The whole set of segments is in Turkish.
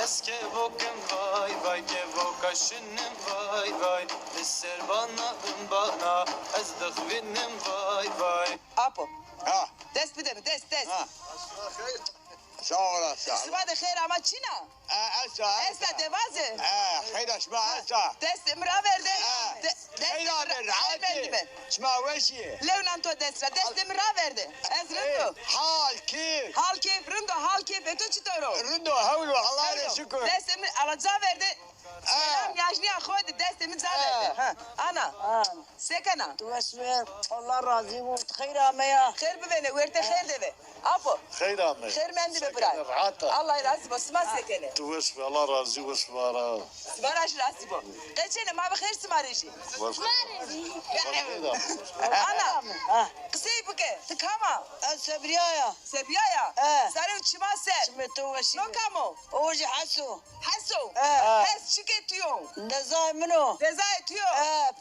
Eske bokum vay vay ke vokaşınım vay vay Lisser bana ez dıkvinim vay vay Apo. Ha. Dest bir de dest. Ha. Sağ olasın. Sıva da hayır ama Çina. Elsa. Esla devazı. خير اسمع Elsa. Dest imra verdi. خير عادي عادي اسمع وشي Leonanto destra. Dest imra verdi. Ez rındo. حال كيف Hal keyif rındo. Hal keyif eto çitoro. ردوا هولوا الله لا شكر Dest imra alaca verdi. Selam yajni akhod dest imra verdi. Ana. Sekana. تو اسمه الله راضي وخير يا Khair bi beni. Verte khair deve. Apo. خير عمي Khair mendi be bırak. rahatla Allah razı olsun. Sma sekene. توسف الله راضي واسمارا Sbaraş razı bu. Geçene ma be khair smarişi. Ana. Kısayı buke. Tıkama. السبريايا Sebiyaya. He. Sarı çima ser. سميتو وشي No kamo. اوجي حسو Haso. He. Hes çiketiyor. نزاي منو Deza etiyor.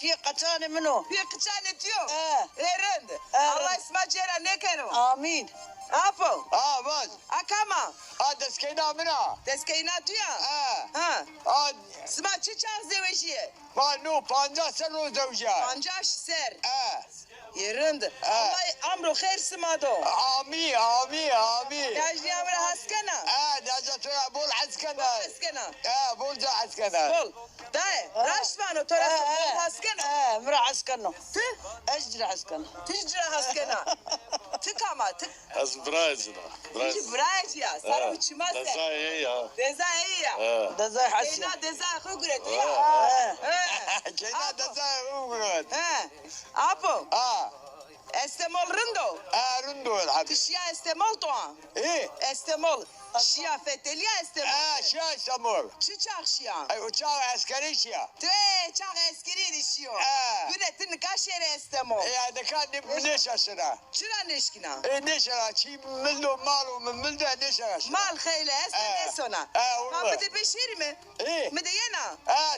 في قطاني منو Bir kıçan etiyor. He. Erend. Erend. Allah isma cera ne kero. امين Apo. بس Akama. دسكينا منها Deskeyna tuya. اه Ha. Sma çiçak zeveşiye. ما نو 50 سنه زوجات Pancaş ser. Yerinde. Yerend. Allah amro khair smado. امين امين امين Yajni amra haskana. نجا بول عسكنا Haskana. بول عسكنا Bol. Dae. Raşvano torası bol haskana. مرا عسكرنا Tı. اجري عسكرنا Ticra haskana. Tıkama. Tık. از برايزنا Ticra braj ya. Sarı bir çima ser. دزاي هي Deza iyi ya. نزاي حسي Keyna deza khugret ya. كنا دزا He. Apo. اه Estemol rindo. رندو الحبيب Tişya estemol doğan. ايه Estemol. Şia feteliya estemol. شو يسموه Çiçak şia. وشاو عسكري شيا Tüe çak eskiri dişiyor. Günetin kaş yere estemol. هذا كان من ليش السنه Çıra neşkina. نشرة شي ملو مالو من ملده نشرة Mal kheyle esne sona. والله. Ma bide beşir mi? ايه Mi de yena.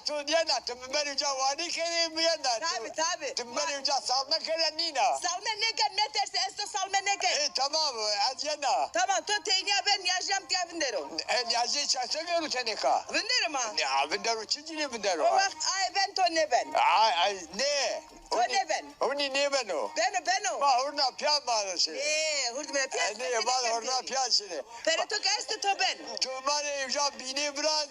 تو دينا تمبري جواني كريم ينا Tabi. تمبري جا صالنا كرنينا Salme ne gel ne terse esto salme ne gel. ايه تمام از ينا Tamam to teyniya ben yajam tiya vindero. يازي شاسميرو تنيكا Vinderim ha. يا بندرو تشجني بندرو O vakit ay ben to ne ben. اي ني To ne ben. هوني ني بنو Beno. ما هورنا بيان مالسي Hurdu bana piyas. ني ما هورنا بيان سي Pere to keste to ben. تو مالي يجا بيني بران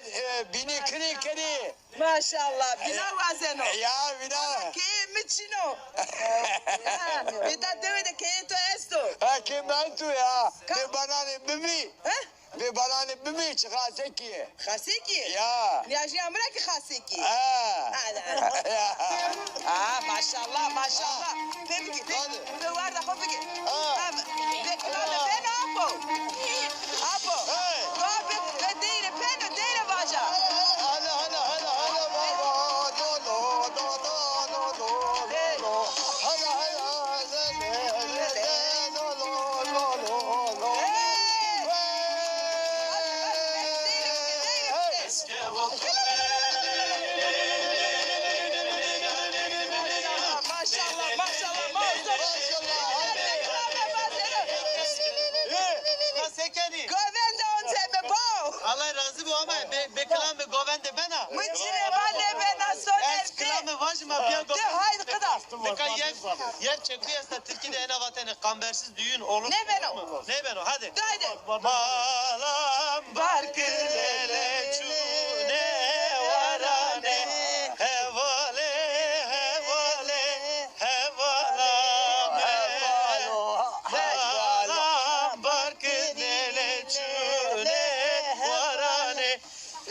بيني كري كري Maşallah. Bina vazeno. يا بنا Ke michino. Bita deve de ke to esto. كيما انتو يا ببناني بمي Ha? ببناني بمي تخاسكي Khaseki. يا Yaji amra ki khaseki. Maşallah. Peki. Ne var da peki. Ben apo. Apo. Hey. Ben değil vaja. هلا هلا هلا هلا بابا نو نو نو نو نو نو هلا هلا نو نو نو نو نو Sekeni Govende on sebe bo. Allah razı bu ama beklan ve govende bana Mıçine bana bana soner. Eskilame vajma piya De haydi kıda. Beka yer çekiyse Türkiye'de en avatene kambersiz düğün olur. Ne ben o? Ne ben o? Hadi. Haydi. Malam barkılele çune varane hevale hevalame Malam barkılele çune varane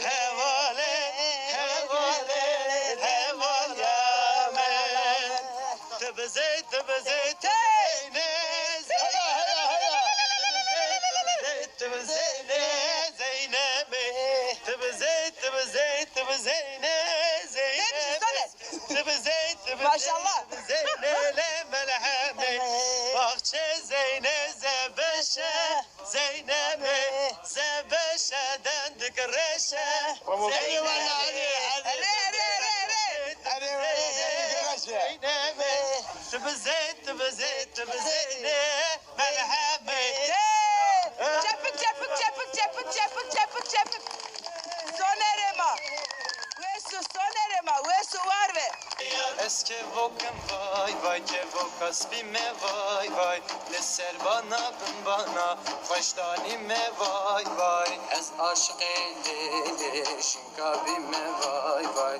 hevale hevalame Tebeze teyne Maşallah. Zeynele melheme Bahçe Zeyne zebeşe Zeyneme zebeşeden dikreşe Zeyneme Tebeze melheme Çapık. ما ويسو واربه Eske vokem vay vay ke vokas bime vay vay Leser bana bin bana Faştanime vay vay Ez aşık eyleşin kabime vay vay